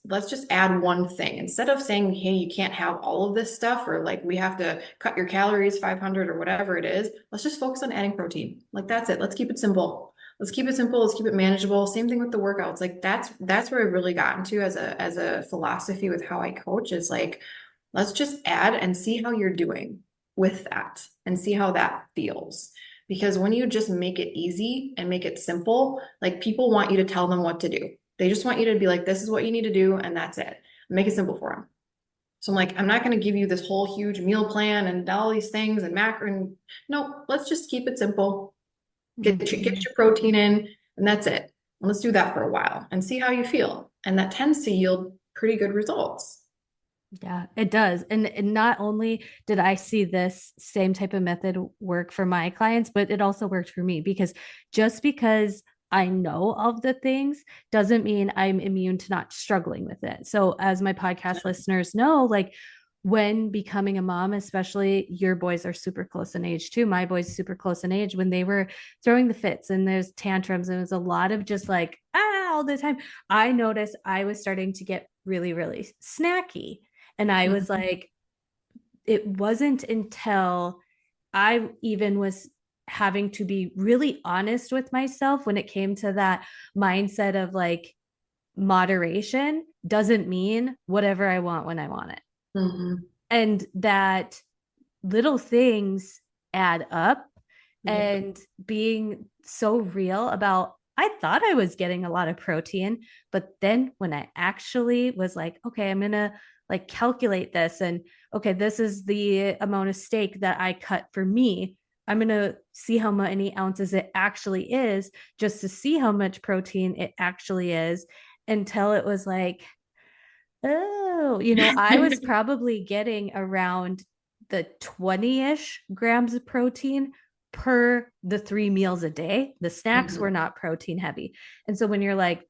add one thing instead of saying, hey, you can't have all of this stuff, or like we have to cut your calories 500 or whatever it is. Let's just focus on adding protein. Like that's it. Let's keep it simple. Let's keep it simple. Let's keep it manageable. Same thing with the workouts. Like that's where I've really gotten to as a philosophy with how I coach, is like, let's just add and see how you're doing with that and see how that feels. Because when you just make it easy and make it simple, like people want you to tell them what to do. They just want you to be like, this is what you need to do, and that's it. Make it simple for them. So I'm like, I'm not going to give you this whole huge meal plan and all these things and macro. And no, let's just keep it simple. Get Mhm. your protein in, and that's it. And let's do that for a while and see how you feel. And that tends to yield pretty good results. Yeah, it does. And not only did I see this same type of method work for my clients, but it also worked for me because just because I know of the things doesn't mean I'm immune to not struggling with it. So, as my podcast listeners know, like when becoming a mom, especially your boys are super close in age too. My boys super close in age when they were throwing the fits and there's tantrums and it was a lot of just like all the time. I noticed I was starting to get really, really snacky. And I was Mhm. like, it wasn't until I even was having to be really honest with myself when it came to that mindset of like moderation doesn't mean whatever I want when I want it. Mhm. And that little things add up Yep. and being so real about I thought I was getting a lot of protein, but then when I actually was like, okay, I'm going to like calculate this and okay, this is the amount of steak that I cut for me. I'm going to see how many ounces it actually is just to see how much protein it actually is until it was like, oh, I was probably getting around the 20-ish grams of protein per the 3 meals a day. The snacks were Mhm. not protein heavy. And so when you're like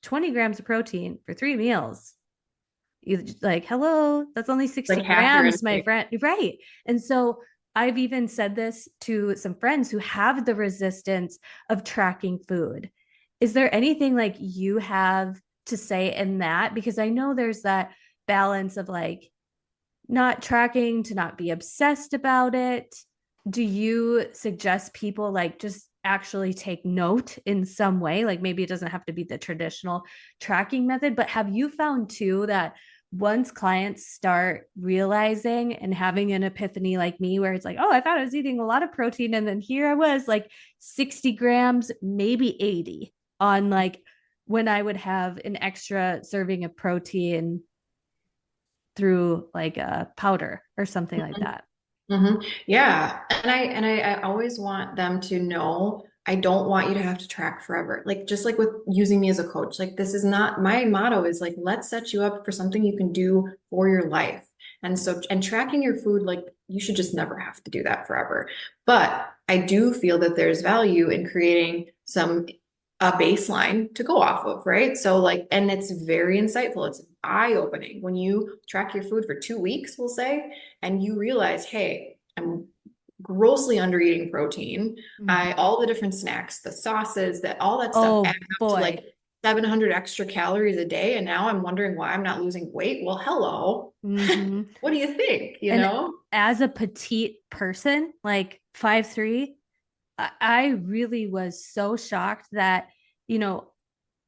20 grams of protein for 3 meals, you like, hello, that's only Like 60 half your grams, my intake. friend. Right. And so I've even said this to some friends who have the resistance of tracking food. Is there anything like you have to say in that? Because I know there's that balance of like not tracking to not be obsessed about it. Do you suggest people like just actually take note in some way? Like maybe it doesn't have to be the traditional tracking method, but have you found too that once clients start realizing and having an epiphany like me, where it's like, oh, I thought I was eating a lot of protein, and then here I was like 60 grams, maybe 80 on like when I would have an extra serving of protein through like a powder or something like that. Yeah. And I always want them to know I don't want you to have to track forever. Like just like with using me as a coach, like this is not my motto is like let's set you up for something you can do for your life. And so and tracking your food, like you should just never have to do that forever. But I do feel that there's value in creating some a baseline to go off of, right? So like, and it's very insightful. It's eye-opening when you track your food for 2 weeks, we'll say, and you realize, hey, I'm grossly under eating protein. Mm-hmm. I all the different snacks, the sauces, that all that stuff adds Oh up to like boy. 700 extra calories a day. And now I'm wondering why I'm not losing weight. Well, hello. Mm-hmm. What do you think? You And know? as a petite person, like 5'3", I really was so shocked that, you know,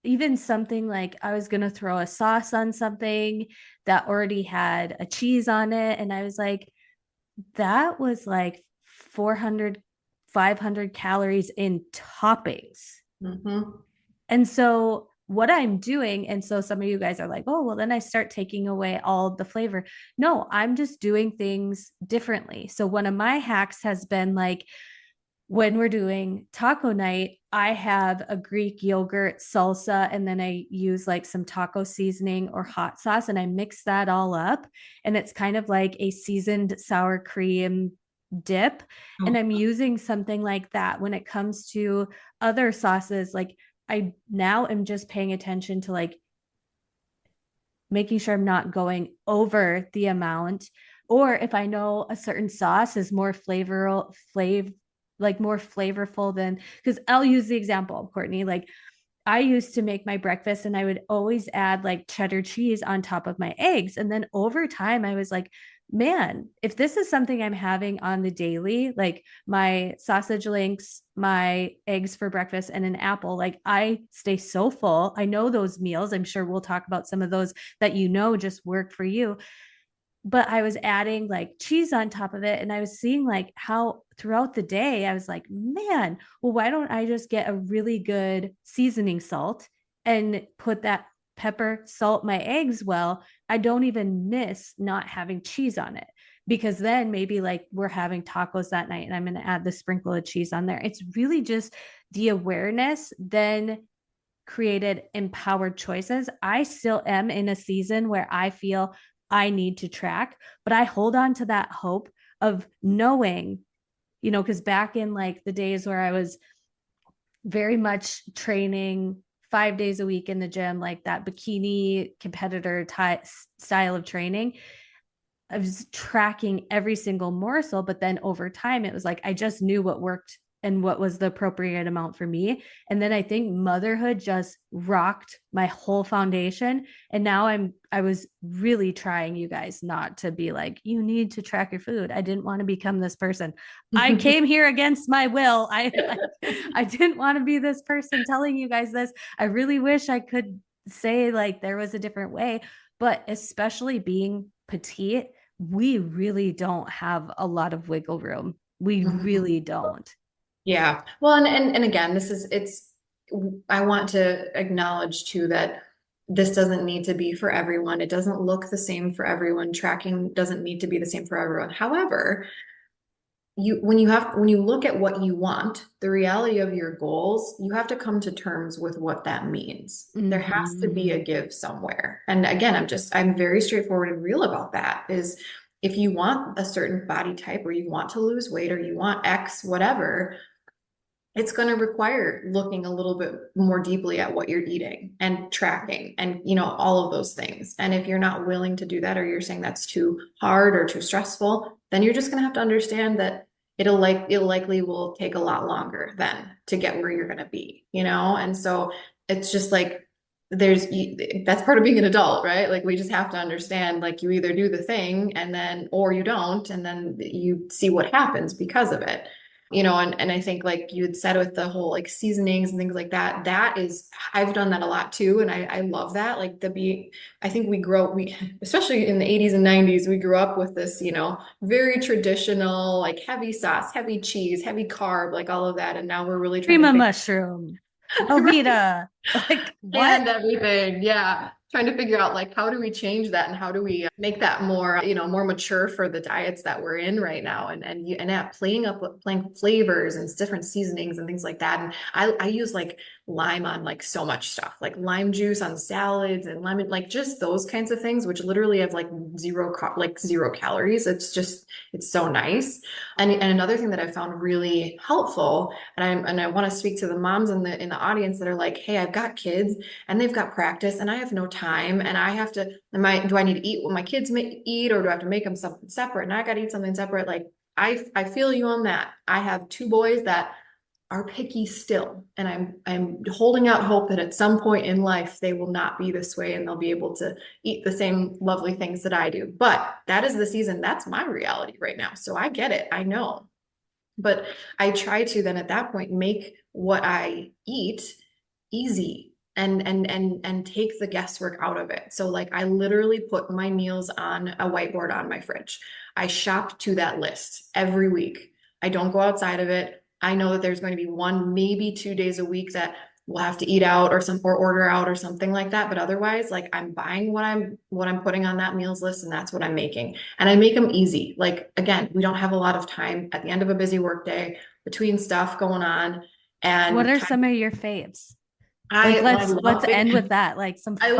even something like I was going to throw a sauce on something that already had a cheese on it. And I was like, that was like 400, 500 calories in toppings. Mm-hmm. And so what I'm doing, and so some of you guys are like, oh, well, then I start taking away all the flavor. No, I'm just doing things differently. So one of my hacks has been like when we're doing taco night, I have a Greek yogurt salsa, and then I use like some taco seasoning or hot sauce, and I mix that all up. And it's kind of like a seasoned sour cream dip. And I'm using something like that when it comes to other sauces. Like I now am just paying attention to like making sure I'm not going over the amount. Or if I know a certain sauce is more like more flavorful than, because I'll use the example of Courtney, like I used to make my breakfast and I would always add like cheddar cheese on top of my eggs. And then over time, I was like, man, if this is something I'm having on the daily, like my sausage links, my eggs for breakfast, and an apple, like I stay so full. I know those meals. I'm sure we'll talk about some of those that just work for you, but I was adding like cheese on top of it. And I was seeing like how throughout the day, I was like, man, well, why don't I just get a really good seasoning salt and put that pepper, salt my eggs well? I don't even miss not having cheese on it because then maybe like we're having tacos that night and I'm going to add the sprinkle of cheese on there. It's really just the awareness. Then created empowered choices. I still am in a season where I feel I need to track, but I hold on to that hope of knowing, because back in like the days where I was very much training 5 days a week in the gym, like that bikini competitor style of training, I was tracking every single morsel, but then over time, it was like I just knew what worked and what was the appropriate amount for me. And then I think motherhood just rocked my whole foundation. And now I was really trying, you guys, not to be like, you need to track your food. I didn't want to become this person. I came here against my will. I didn't want to be this person telling you guys this. I really wish I could say like there was a different way, but especially being petite, we really don't have a lot of wiggle room. We really don't. Yeah. Well, and again, I want to acknowledge too that this doesn't need to be for everyone. It doesn't look the same for everyone. Tracking doesn't need to be the same for everyone. However, when you look at what you want, the reality of your goals, you have to come to terms with what that means. There has to be a give somewhere. And again, I'm very straightforward and real about that is if you want a certain body type or you want to lose weight or you want X, whatever, it's going to require looking a little bit more deeply at what you're eating and tracking and all of those things. And if you're not willing to do that or you're saying that's too hard or too stressful, then you're just going to have to understand that it likely will take a lot longer then to get where you're going to be, And so it's just like that's part of being an adult, right? Like we just have to understand like you either do the thing and then or you don't and then you see what happens because of it. And I think like you had said with the whole like seasonings and things like that, I've done that a lot too. And I love that. Like I think especially in the 80s and 90s, we grew up with this, very traditional, like heavy sauce, heavy cheese, heavy carb, like all of that. And now we're really trying Cream to of figure mushroom, Velveeta. Like what? and everything. Yeah. Trying to figure out like how do we change that and how do we make that more, more mature for the diets that we're in right now and yeah, playing flavors and different seasonings and things like that. And I use like lime on like so much stuff, like lime juice on salads and lemon, like just those kinds of things, which literally have like zero calories. It's so nice. And another thing that I found really helpful, and I want to speak to the moms in the audience that are like, hey, I've got kids and they've got practice and I have no time and I have to, do I need to eat what my kids eat or do I have to make them something separate? And I got to eat something separate. Like I feel you on that. I have two boys that are picky still. And I'm holding out hope that at some point in life they will not be this way and they'll be able to eat the same lovely things that I do. But that is the season. That's my reality right now. So I get it. I know. But I try to then at that point make what I eat easy and take the guesswork out of it. So like I literally put my meals on a whiteboard on my fridge. I shop to that list every week. I don't go outside of it. I know that there's going to be one, maybe 2 days a week that we'll have to eat out or order out or something like that. But otherwise, like I'm buying what I'm putting on that meals list and that's what I'm making. And I make them easy. Like again, we don't have a lot of time at the end of a busy work day between stuff going on. What And are some of your faves? Like I let's love end with that. Like some fun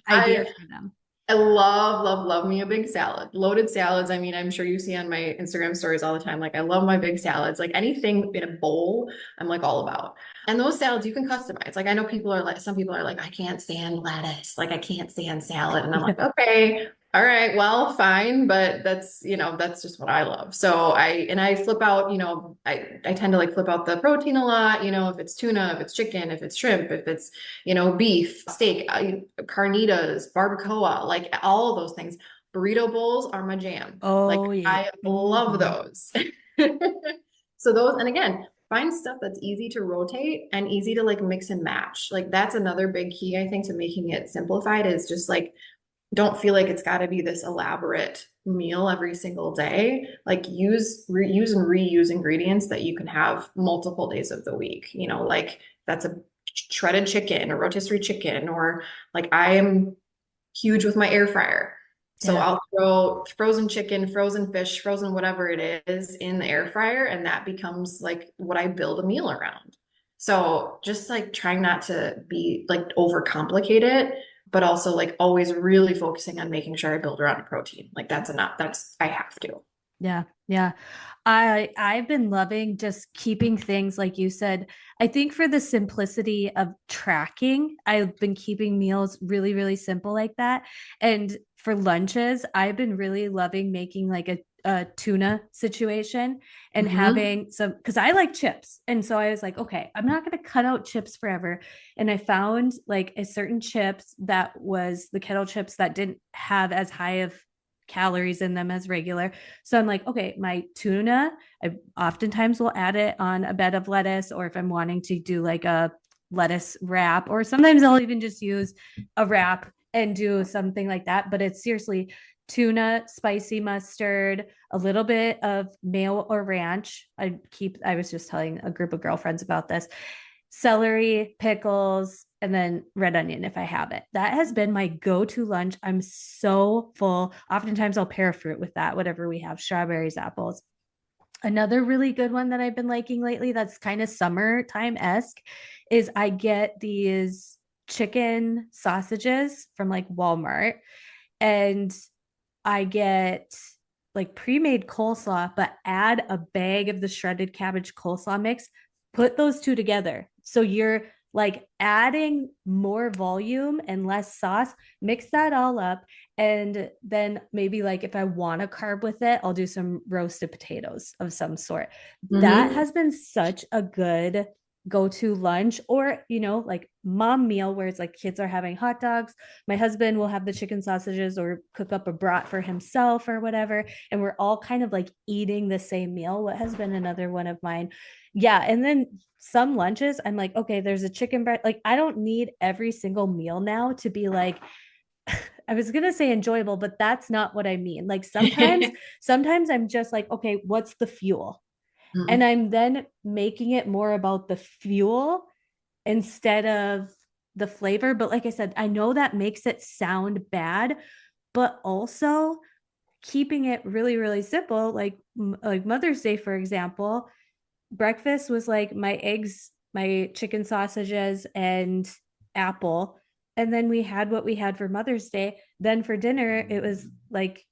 I ideas for them. I love me a big salad. Loaded salads. I mean, I'm sure you see on my Instagram stories all the time. Like I love my big salads. Like anything in a bowl, I'm like all about. And those salads you can customize. Like I know some people are like, I can't stand lettuce. Like I can't stand salad. And I'm like, okay, all right, well, fine, but that's just what I love. So I flip out, I tend to like flip out the protein a lot, if it's tuna, if it's chicken, if it's shrimp, if it's, beef, steak, carnitas, barbacoa, like all of those things. Burrito bowls are my jam. Like Oh yeah. I love those. So those, and again, find stuff that's easy to rotate and easy to like mix and match. Like that's another big key, I think, to making it simplified is just like don't feel like it's got to be this elaborate meal every single day. Like use and reuse ingredients that you can have multiple days of the week. Like that's a shredded chicken or rotisserie chicken, or like I am huge with my air fryer. So Yeah. I'll throw frozen chicken, frozen fish, frozen whatever it is in the air fryer, and that becomes like what I build a meal around. So just like trying not to be like overcomplicate it, but also like always really focusing on making sure I build around a protein. Like that's enough. That's I have to. Yeah, yeah. I've been loving just keeping things like you said. I think for the simplicity of tracking, I've been keeping meals really, really simple like that. And for lunches, I've been really loving making like a tuna situation and Mm-hmm. having some because I like chips. And so I was like, okay, I'm not going to cut out chips forever. And I found like a certain chips that was the kettle chips that didn't have as high of calories in them as regular. So I'm like, okay, my tuna, I oftentimes will add it on a bed of lettuce, or if I'm wanting to do like a lettuce wrap, or sometimes I'll even just use a wrap and do something like that. But it's seriously tuna, spicy mustard, a little bit of mayo or ranch. I was just telling a group of girlfriends about this, celery, pickles, and then red onion if I have it. That has been my go to lunch. I'm so full. Oftentimes I'll pair fruit with that, whatever we have, strawberries, apples. Another really good one that I've been liking lately that's kind of summertime esque is I get these chicken sausages from like Walmart, and I get like pre-made coleslaw, but add a bag of the shredded cabbage coleslaw mix. Put those two together. So you're like adding more volume and less sauce. Mix that all up. And then maybe like if I want a carb with it, I'll do some roasted potatoes of some sort. That Mm-hmm. has been such a good go to lunch, or like mom meal where it's like kids are having hot dogs, my husband will have the chicken sausages or cook up a brat for himself or whatever, and we're all kind of like eating the same meal. What has been another one of mine? Yeah, and then some lunches I'm like, okay, there's a chicken breast. Like I don't need every single meal now to be like, I was going to say enjoyable, but that's not what I mean. Like sometimes I'm just like, okay, what's the fuel? And Mm-hmm. I'm then making it more about the fuel instead of the flavor. But like I said, I know that makes it sound bad, but also keeping it really, really simple. Like Mother's Day, for example, breakfast was like my eggs, my chicken sausages, and apple. And then we had what we had for Mother's Day. Then for dinner, it was like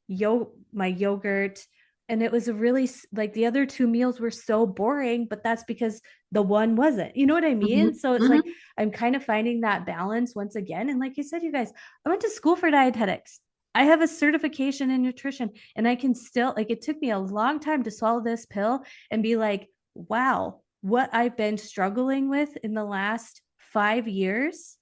my yogurt. And it was a really like the other two meals were so boring, but that's because the one wasn't. You know what I mean? So it's like Mm-hmm. I'm kind of finding that balance once again. And like you said, you guys, I went to school for dietetics. I have a certification in nutrition, and I can still, like, it took me a long time to swallow this pill and be like, wow, what I've been struggling with in the last 5 years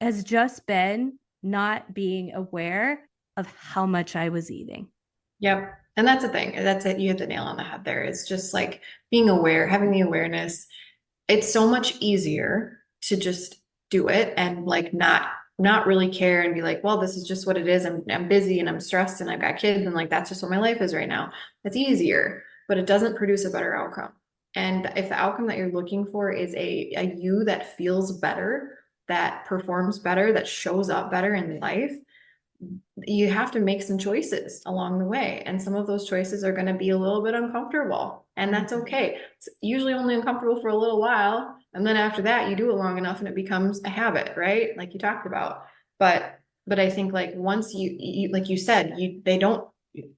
has just been not being aware of how much I was eating. Yep. And that's the thing. That's it. You hit the nail on the head there. It's just like being aware, having the awareness. It's so much easier to just do it and like not really care and be like, well, this is just what it is. I'm busy and I'm stressed and I've got kids and like that's just what my life is right now. That's easier, but it doesn't produce a better outcome. And if the outcome that you're looking for is a you that feels better, that performs better, that shows up better in life, you have to make some choices along the way. And some of those choices are going to be a little bit uncomfortable. And that's okay. It's usually only uncomfortable for a little while. And then after that, you do it long enough and it becomes a habit, right? Like you talked about. But I think like once you like you said, they don't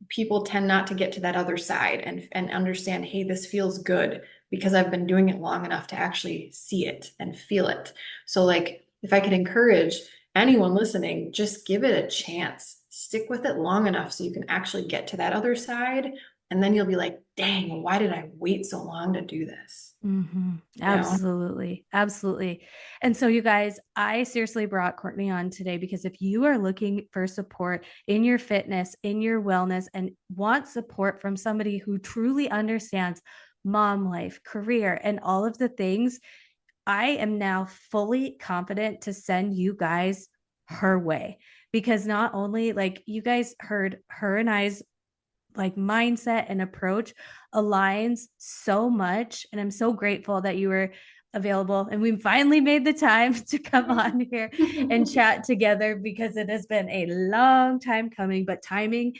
people tend not to get to that other side and understand, hey, this feels good because I've been doing it long enough to actually see it and feel it. So like if I could encourage anyone listening, just give it a chance. Stick with it long enough so you can actually get to that other side. And then you'll be like, dang, why did I wait so long to do this? Mm-hmm. You know? Absolutely. Absolutely. And so, you guys, I seriously brought Courtney on today because if you are looking for support in your fitness, in your wellness, and want support from somebody who truly understands mom life, career, and all of the things, I am now fully confident to send you guys her way, because not only like you guys heard her and I's like mindset and approach aligns so much, and I'm so grateful that you were available and we finally made the time to come on here and chat together, because it has been a long time coming, but timing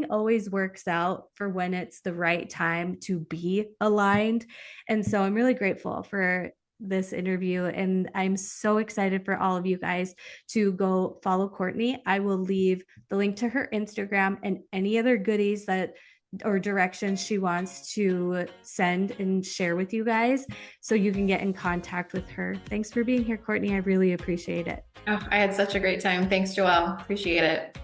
always works out for when it's the right time to be aligned. And so I'm really grateful for this interview, and I'm so excited for all of you guys to go follow Courtney. I will leave the link to her Instagram and any other goodies that or directions she wants to send and share with you guys so you can get in contact with her. Thanks for being here, Courtney. I really appreciate it. Oh, I had such a great time. Thanks, Joelle. Appreciate it.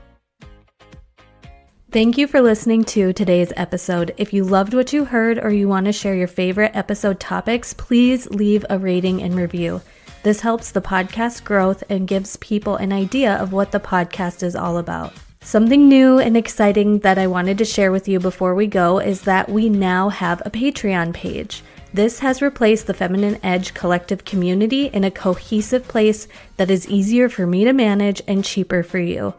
Thank you for listening to today's episode. If you loved what you heard or you want to share your favorite episode topics, please leave a rating and review. This helps the podcast growth and gives people an idea of what the podcast is all about. Something new and exciting that I wanted to share with you before we go is that we now have a Patreon page. This has replaced the Feminine Edge collective community in a cohesive place that is easier for me to manage and cheaper for you.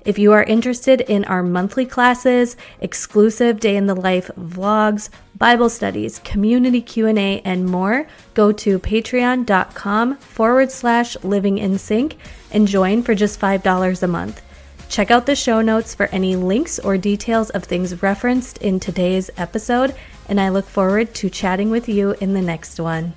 If you are interested in our monthly classes, exclusive day in the life vlogs, Bible studies, community Q&A, and more, go to patreon.com/livingInSync and join for just $5 a month. Check out the show notes for any links or details of things referenced in today's episode, and I look forward to chatting with you in the next one.